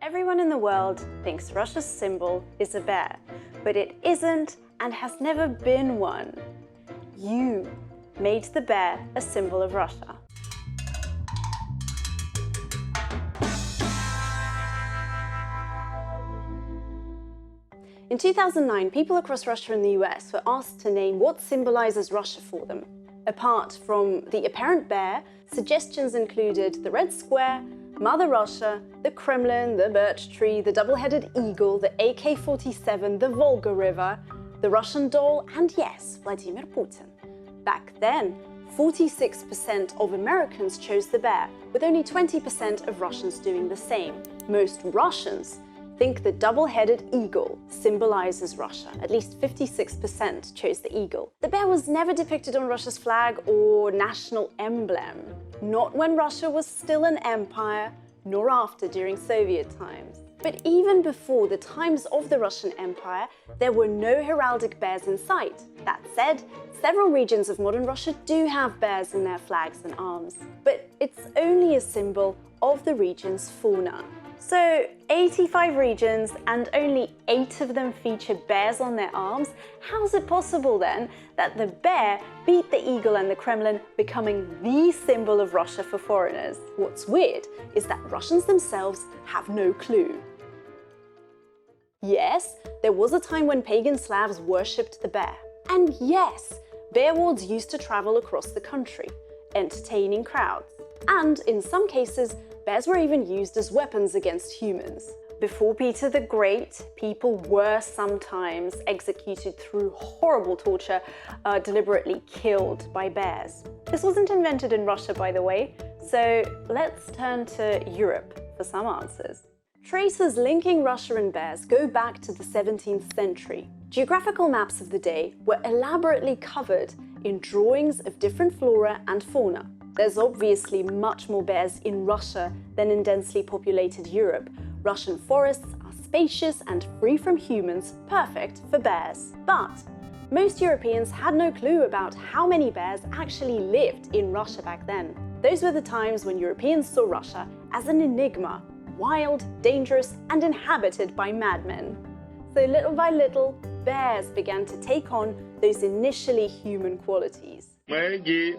Everyone in the world thinks Russia's symbol is a bear, but it isn't and has never been one. You made the bear a symbol of Russia. In 2009, people across Russia and the US were asked to name what symbolizes Russia for them. Apart from the apparent bear, suggestions included the Red Square, Mother Russia, the Kremlin, the birch tree, the double-headed eagle, the AK-47, the Volga River, the Russian doll, and yes, Vladimir Putin. Back then, 46% of Americans chose the bear, with only 20% of Russians doing the same. Most Russians think the double-headed eagle symbolizes Russia. At least 56% chose the eagle. The bear was never depicted on Russia's flag or national emblem. Not when Russia was still an empire, nor after during Soviet times. But even before the times of the Russian Empire, there were no heraldic bears in sight. That said, several regions of modern Russia do have bears in their flags and arms. But it's only a symbol of the region's fauna. So 85 regions and only 8 of them feature bears on their arms? How's it possible then that the bear beat the eagle and the Kremlin, becoming the symbol of Russia for foreigners? What's weird is that Russians themselves have no clue. Yes, there was a time when pagan Slavs worshipped the bear. And yes, bear wards used to travel across the country, entertaining crowds. And in some cases, bears were even used as weapons against humans. Before Peter the Great, people were sometimes executed through horrible torture, deliberately killed by bears. This wasn't invented in Russia, by the way, so let's turn to Europe for some answers. Traces linking Russia and bears go back to the 17th century. Geographical maps of the day were elaborately covered in drawings of different flora and fauna. There's obviously much more bears in Russia than in densely populated Europe. Russian forests are spacious and free from humans, perfect for bears. But most Europeans had no clue about how many bears actually lived in Russia back then. Those were the times when Europeans saw Russia as an enigma, wild, dangerous, and inhabited by madmen. So little by little, bears began to take on those initially human qualities. Maggie.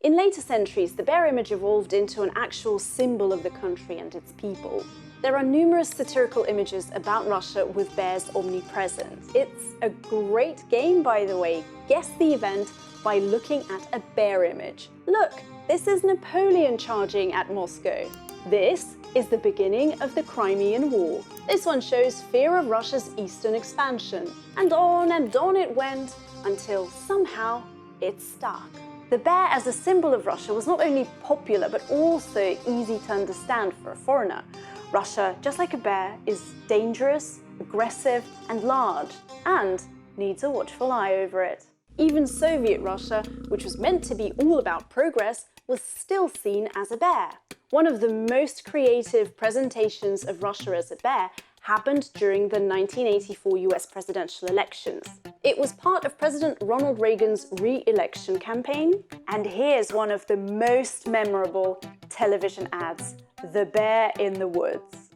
In later centuries, the bear image evolved into an actual symbol of the country and its people. There are numerous satirical images about Russia with bears omnipresent. It's a great game, by the way. Guess the event by looking at a bear image. Look, this is Napoleon charging at Moscow. This is the beginning of the Crimean War. This one shows fear of Russia's eastern expansion. And on it went, until somehow it stuck. The bear as a symbol of Russia was not only popular but also easy to understand for a foreigner. Russia, just like a bear, is dangerous, aggressive and large, and needs a watchful eye over it. Even Soviet Russia, which was meant to be all about progress, was still seen as a bear. One of the most creative presentations of Russia as a bear happened during the 1984 US presidential elections. It was part of President Ronald Reagan's re-election campaign, and here's one of the most memorable television ads, The Bear in the Woods.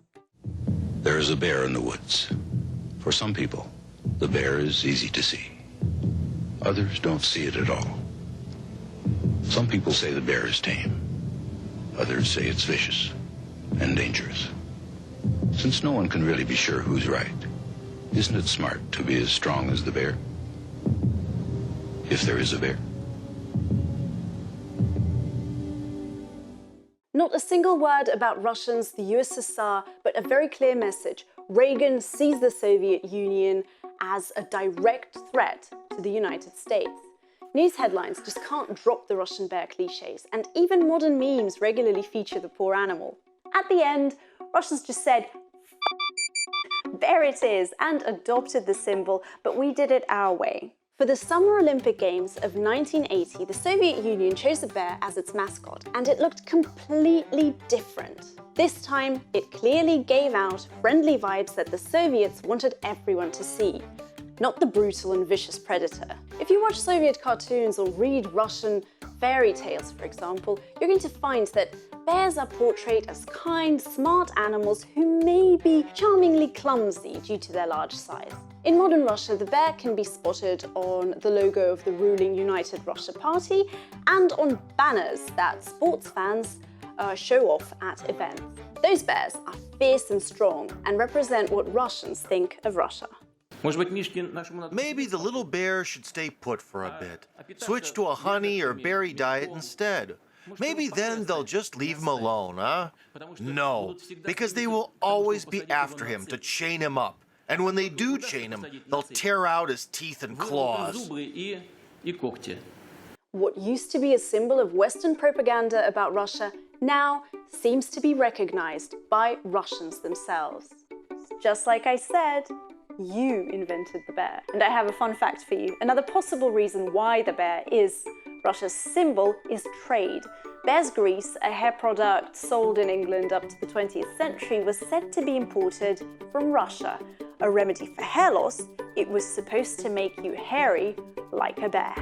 There is a bear in the woods. For some people, the bear is easy to see. Others don't see it at all. Some people say the bear is tame. Others say it's vicious and dangerous. Since no one can really be sure who's right, isn't it smart to be as strong as the bear? If there is a bear. Not a single word about Russians, the USSR, but a very clear message. Reagan sees the Soviet Union as a direct threat to the United States. News headlines just can't drop the Russian bear cliches, and even modern memes regularly feature the poor animal. At the end, Russians just said, there it is, and adopted the symbol, but we did it our way. For the Summer Olympic Games of 1980, the Soviet Union chose a bear as its mascot, and it looked completely different. This time, it clearly gave out friendly vibes that the Soviets wanted everyone to see. not the brutal and vicious predator. If you watch Soviet cartoons or read Russian fairy tales, for example, you're going to find that bears are portrayed as kind, smart animals who may be charmingly clumsy due to their large size. In modern Russia, the bear can be spotted on the logo of the ruling United Russia Party and on banners that sports fans show off at events. Those bears are fierce and strong and represent what Russians think of Russia. Maybe the little bear should stay put for a bit. Switch to a honey or berry diet instead. Maybe then they'll just leave him alone, huh? No, because they will always be after him to chain him up. And when they do chain him, they'll tear out his teeth and claws. What used to be a symbol of Western propaganda about Russia now seems to be recognized by Russians themselves. Just like I said, you invented the bear. And I have a fun fact for you. Another possible reason why the bear is Russia's symbol is trade. Bear's grease, a hair product sold in England up to the 20th century, was said to be imported from Russia. A remedy for hair loss, it was supposed to make you hairy like a bear.